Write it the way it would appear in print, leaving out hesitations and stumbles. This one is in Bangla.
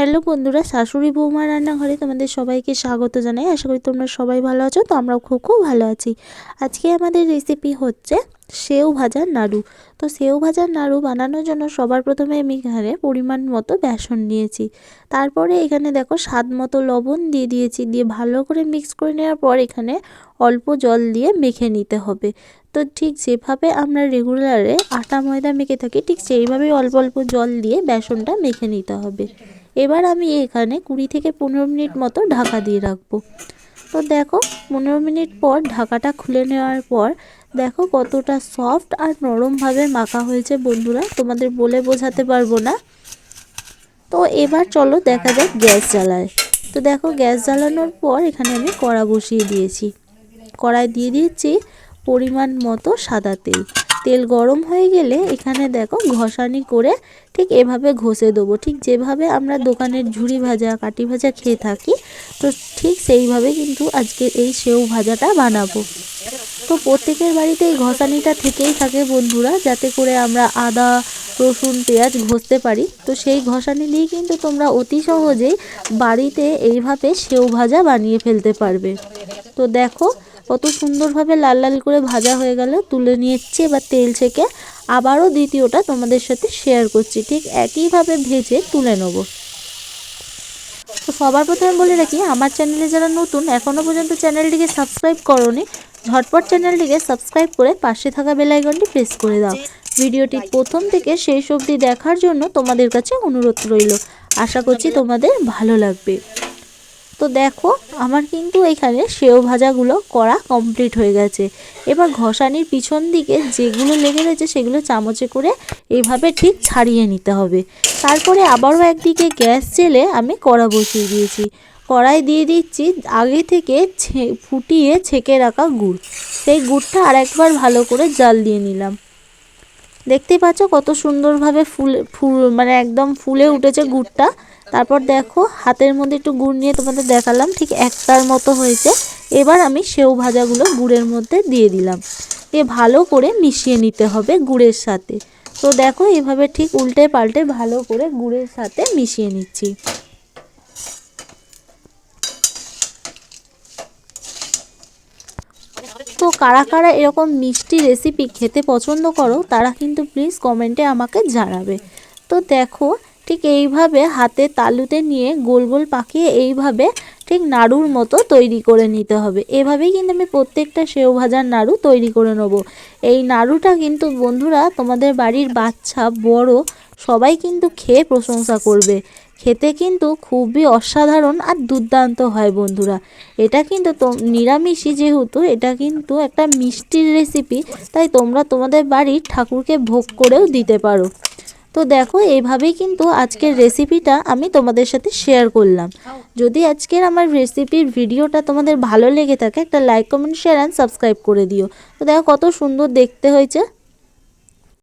হ্যালো বন্ধুরা, শাশুড়ি বৌমা রান্নাঘরে তোমাদের সবাইকে স্বাগত জানাই। আশা করি তোমরা সবাই ভালো আছো। তো আমরাও খুব খুব ভালো আছি। আজকে আমাদের রেসিপি হচ্ছে সেও ভাজার নাড়ু। তো সেও ভাজার নাড়ু বানানোর জন্য সবার প্রথমে আমি এখানে পরিমাণ মতো বেসন নিয়েছি। তারপরে এখানে দেখো স্বাদ মতো লবণ দিয়ে দিয়েছি। দিয়ে ভালো করে মিক্স করে নেওয়ার পর এখানে অল্প জল দিয়ে মেখে নিতে হবে। তো ঠিক যেভাবে আমরা রেগুলারে আটা ময়দা মেখে থাকি, ঠিক সেইভাবেই অল্প অল্প জল দিয়ে বেসনটা মেখে নিতে হবে। এবার আমি এখানে 20 থেকে 15 মিনিট মতো ঢাকা দিয়ে রাখবো। তো দেখো 15 মিনিট পর ঢাকাটা খুলে নেওয়ার পর দেখো কতটা সফট আর নরমভাবে মাখা হয়েছে বন্ধুরা, তোমাদের বলে বোঝাতে পারবো না। তো এবার চলো দেখা যাক গ্যাস জ্বালায়। তো দেখো গ্যাস জ্বালানোর পর এখানে আমি কড়া বসিয়ে দিয়েছি। কড়াই দিয়ে দিচ্ছি পরিমাণ মতো সাদা তেল। তেল গরম হয়ে গেলে এখানে দেখো ঘষানি করে ঠিক এভাবে ঘষে দেবো। ঠিক যেভাবে আমরা দোকানের ঝুরি ভাজা কাটি ভাজা খেয়ে থাকি, তো ঠিক সেইভাবে কিন্তু আজকে এই সেও ভাজাটা বানাবো। তো প্রত্যেকের বাড়িতে এই ঘষানিটা থেকেই থাকে বন্ধুরা, যাতে করে আমরা আদা রসুন পেঁয়াজ ঘষতে পারি। তো সেই ঘষানি দিয়ে কিন্তু তোমরা অতি সহজেই বাড়িতে এইভাবে সেও ভাজা বানিয়ে ফেলতে পারবে। তো দেখো কত সুন্দরভাবে লাল লাল করে ভাজা হয়ে গেল, তুলে নিয়েছি। এবার তেল ছেঁকে আবারও দ্বিতীয়টা তোমাদের সাথে শেয়ার করছি। ঠিক একইভাবে ভেজে তুলে নেব। তো সবার প্রথমে বলে রাখি, আমার চ্যানেলে যারা নতুন এখনও পর্যন্ত চ্যানেলটিকে সাবস্ক্রাইব করোনি, ঝটপট চ্যানেলটিকে সাবস্ক্রাইব করে পাশে থাকা বেল আইকনটি প্রেস করে দাও। ভিডিওটি প্রথম থেকে শেষ অবধি দেখার জন্য তোমাদের কাছে অনুরোধ রইল। আশা করছি তোমাদের ভালো লাগবে। তো দেখো আমার কিন্তু এখানে সেও ভাজাগুলো করা কমপ্লিট হয়ে গেছে। এবার ঘষানির পিছন দিকে যেগুলো লেগে রয়েছে সেগুলো চামচে করে এইভাবে ঠিক ছাড়িয়ে নিতে হবে। তারপরে আবারও একদিকে গ্যাস জেলে আমি কড়া বসিয়ে দিয়েছি। কড়াই দিয়ে দিচ্ছি আগে থেকে ফুটিয়ে ছেঁকে রাখা গুড়। সেই গুড়টা আরেকবার ভালো করে জাল দিয়ে নিলাম। দেখতেই পাচ্ছ কত সুন্দরভাবে মানে একদম ফুলে উঠেছে গুড়টা। তারপর দেখো হাতের মধ্যে একটু গুড় নিয়ে তোমাদের দেখালাম, ঠিক একটার মতো হয়েছে। এবার আমি সেও ভাজাগুলো গুড়ের মধ্যে দিয়ে দিলাম। ভালো করে মিশিয়ে নিতে হবে গুড়ের সাথে। তো দেখো এভাবে ঠিক উল্টে পাল্টে ভালো করে গুড়ের সাথে মিশিয়ে নিচ্ছি। তো কারা কারা এরকম মিষ্টি রেসিপি খেতে পছন্দ করো তারা কিন্তু প্লিজ কমেন্টে আমাকে জানাবে। তো দেখো ঠিক এইভাবে হাতে তালুতে নিয়ে গোল গোল পাকিয়ে এইভাবে ঠিক নাড়ুর মতো তৈরি করে নিতে হবে। এভাবেই কিন্তু আমি প্রত্যেকটা সেও ভাজার নাড়ু তৈরি করে নেব। এই নাড়ুটা কিন্তু বন্ধুরা তোমাদের বাড়ির বাচ্চা বড় সবাই কিন্তু খেয়ে প্রশংসা করবে। খেতে কিন্তু খুবই অসাধারণ আর দুর্দান্ত হয় বন্ধুরা। এটা কিন্তু নিরামিষই, যেহেতু এটা কিন্তু একটা মিষ্টির রেসিপি, তাই তোমরা তোমাদের বাড়ির ঠাকুরকে ভোগ করেও দিতে পারো। তো দেখো এইভাবেই কিন্তু আজকের রেসিপিটা আমি তোমাদের সাথে শেয়ার করলাম। যদি আজকের আমার রেসিপির ভিডিওটা তোমাদের ভালো লেগে থাকে, একটা like comment share and subscribe করে দিও। তো দেখো কত সুন্দর দেখতে হয়েছে।